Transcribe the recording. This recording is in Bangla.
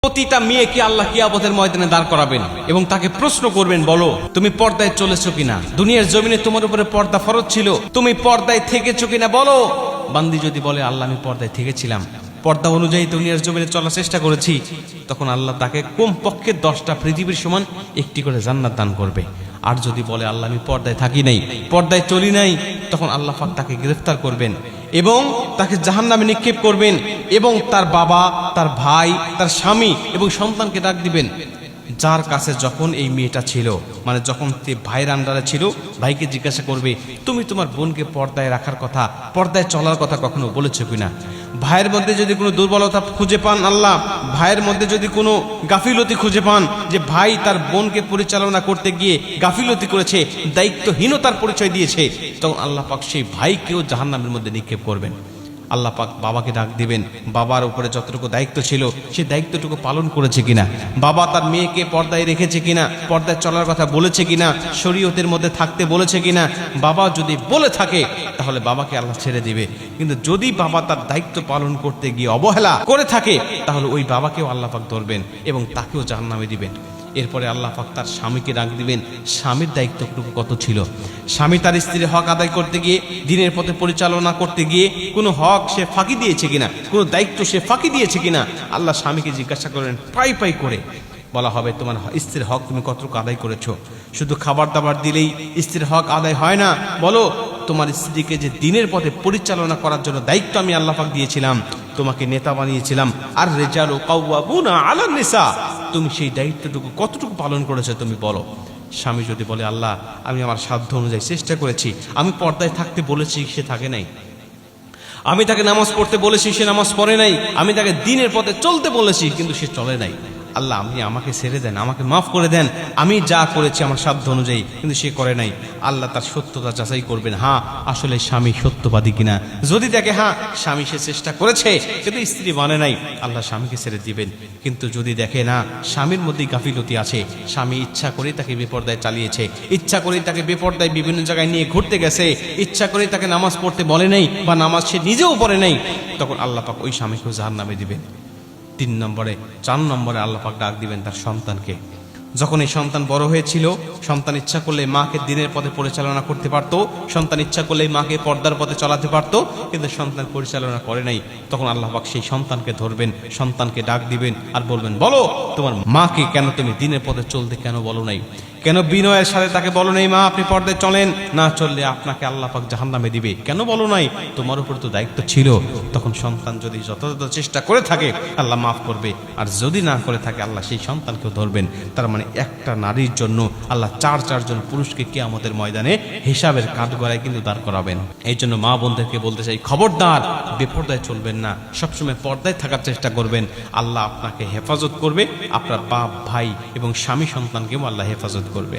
প্রতিটা মেয়েকে আল্লাহ কিয়ামতের ময়দানে দাঁড় করাবেন এবং তাকে প্রশ্ন করবেন, বলো তুমি পর্দায় চলেছো কিনা? দুনিয়ার জমিনে তোমার উপরে পর্দা ফরজ ছিল, তুমি পর্দায় থেকেছো কিনা বলো। বান্দি যদি বলে আল্লাহ আমি পর্দায় থেকেছিলাম, পর্দা অনুযায়ী দুনিয়ার জমিনে চলার চেষ্টা করেছি, তখন আল্লাহ তাকে কমপক্ষে 10টা পৃথিবীর সমান একটি করে জান্নাত দান করবে। আর যদি বলে আল্লাহ আমি পর্দায় থাকি নাই, পর্দায় চলি নাই, তখন আল্লাহ পাক তাকে গ্রেফতার করবেন এবং তাকে জাহান্নামে নিক্ষেপ করবেন এবং তার বাবা, তার ভাই, তার স্বামী এবং সন্তানকে ডাক দিবেন, যার কাছে যখন এই মেয়েটা ছিল, মানে যখন ভাইয়ের আন্ডারে ছিল, ভাইকে জিজ্ঞাসা করবে তুমি তোমার বোনকে পর্দায় রাখার কথা, পর্দায় চলার কথা কখনো বলেছো কিনা? ভাইয়ের মধ্যে যদি কোনো দুর্বলতা খুঁজে পান আল্লাহ, ভাইয়ের মধ্যে যদি কোনো গাফিলতি খুঁজে পান, যে ভাই তার বোনকে পরিচালনা করতে গিয়ে গাফিলতি করেছে, দায়িত্বহীনতার পরিচয় দিয়েছে, তখন আল্লাহ পাক সেই ভাইকেও জাহান্নামের মধ্যে নিক্ষেপ করবেন। আল্লাহ পাক বাবাকে ডাক দিবেন, বাবার উপরে যতটুকু দায়িত্ব ছিল সেই দায়িত্বটুকু পালন করেছে কিনা, বাবা তার মেয়েকে পর্দায় রেখেছে কিনা, পর্দায় চলার কথা বলেছে কিনা, শরীয়তের মধ্যে থাকতে বলেছে কিনা। বাবা যদি বলে থাকে তাহলে বাবাকে আল্লাহ ছেড়ে দিবে, কিন্তু যদি বাবা তার দায়িত্ব পালন করতে গিয়ে অবহেলা করে থাকে তাহলে ওই বাবাকেও আল্লাহ পাক ধরবেন এবং তাকেও জাহান্নামে দিবেন। এরপরে আল্লাহ পাক তার স্বামীকে ডাক দিবেন, স্বামীর দায়িত্বটুকু কত ছিল। স্বামী তার স্ত্রীর হক আদায় করতে গিয়ে, দিনের পথে পরিচালনা করতে গিয়ে কোনো হক সে ফাঁকি দিয়েছে কিনা, কোনো দায়িত্ব সে ফাঁকি দিয়েছে কিনা, আল্লাহ স্বামীকে জিজ্ঞাসা করেন পাই পাই করে। বলা হবে তোমার স্ত্রীর হক তুমি কতটুকু আদায় করেছো? শুধু খাবার দাবার দিলেই স্ত্রীর হক আদায় হয় না, বলো তোমার স্ত্রীকে যে দিনের পথে পরিচালনা করার জন্য দায়িত্ব আমি আল্লাহ পাক দিয়েছিলাম, তোমাকে নেতা বানিয়েছিলাম, আর রিজালু কাওয়ামুনা আলান নিসা, তুমি সেই দায়িত্বটুকু কতটুকু পালন করেছো তুমি বলো। স্বামী যদি বলে আল্লাহ আমি আমার সাধ্য অনুযায়ী চেষ্টা করেছি, আমি পর্দায় থাকতে বলেছি সে থাকে নাই, আমি তাকে নামাজ পড়তে বলেছি সে নামাজ পড়ে নাই, আমি তাকে দিনের পথে চলতে বলেছি কিন্তু সে চলে নাই, আল্লাহ আপনি আমাকে ছেড়ে দেন, আমাকে মাফ করে দেন, আমি যা করেছি আমার সাধ্য অনুযায়ী কিন্তু সে করে নাই। আল্লাহ তার সত্যতা যাচাই করবেন, হ্যাঁ আসলে স্বামী সত্যবাদী কিনা। যদি দেখে হ্যাঁ স্বামী সে চেষ্টা করেছে কিন্তু স্ত্রী মানে নাই, আল্লাহ স্বামীকে ছেড়ে দিবেন। কিন্তু যদি দেখে না স্বামীর মধ্যেই গাফিলতি আছে, স্বামী ইচ্ছা করেই তাকে বেপর্দায় চালিয়েছে, ইচ্ছা করেই তাকে বেপর্দায় বিভিন্ন জায়গায় নিয়ে ঘুরতে গেছে, ইচ্ছা করেই তাকে নামাজ পড়তে বলে নাই বা নামাজ সে নিজেও পড়ে নাই, তখন আল্লাহ পাক ওই স্বামীকেও জাহান্নামে দিবেন। 4 নম্বরে আল্লাহ পাক ডাক দিবেন তার সন্তানকে। যখন এই সন্তান বড় হয়েছিল, সন্তান ইচ্ছা করলে মাকে দিনের পথে পরিচালনা করতে পারতো, সন্তান ইচ্ছা করলে মাকে পর্দার পথে চালাতে পারতো, কিন্তু সন্তান পরিচালনা করে নাই, তখন আল্লাহ পাক সেই সন্তানকে ধরবেন, সন্তানকে ডাক দিবেন আর বলবেন বলো তোমার মাকে কেন তুমি দিনের পথে চলতে কেন বলো নাই, কেন বিনয়ের সাথে তাকে বলো নাই মা আপনি পর্দায় চলেন, না চললে আপনাকে আল্লাহ পাক জাহান্নামে দিবে, কেন বলো নাই, তোমার উপর তো দায়িত্ব ছিল। তখন সন্তান যদি যথাযথ চেষ্টা করে থাকে আল্লাহ মাফ করবে, আর যদি না করে থাকে আল্লাহ সেই সন্তানকেও ধরবেন। তার মানে একটা নারীর জন্য আল্লাহ 4 জন পুরুষকে কিয়ামতের ময়দানে হিসাবের কাঠগড়ায় কিন্তু দাঁড় করাবেন। এই জন্য মা বোনদেরকে বলতে চাই, খবরদার বেপর্দায় চলবেন না, সবসময় পর্দায় থাকার চেষ্টা করবেন। আল্লাহ আপনাকে হেফাজত করবে, আপনার বাপ ভাই এবং স্বামী সন্তানকেও আল্লাহ হেফাজত করবে।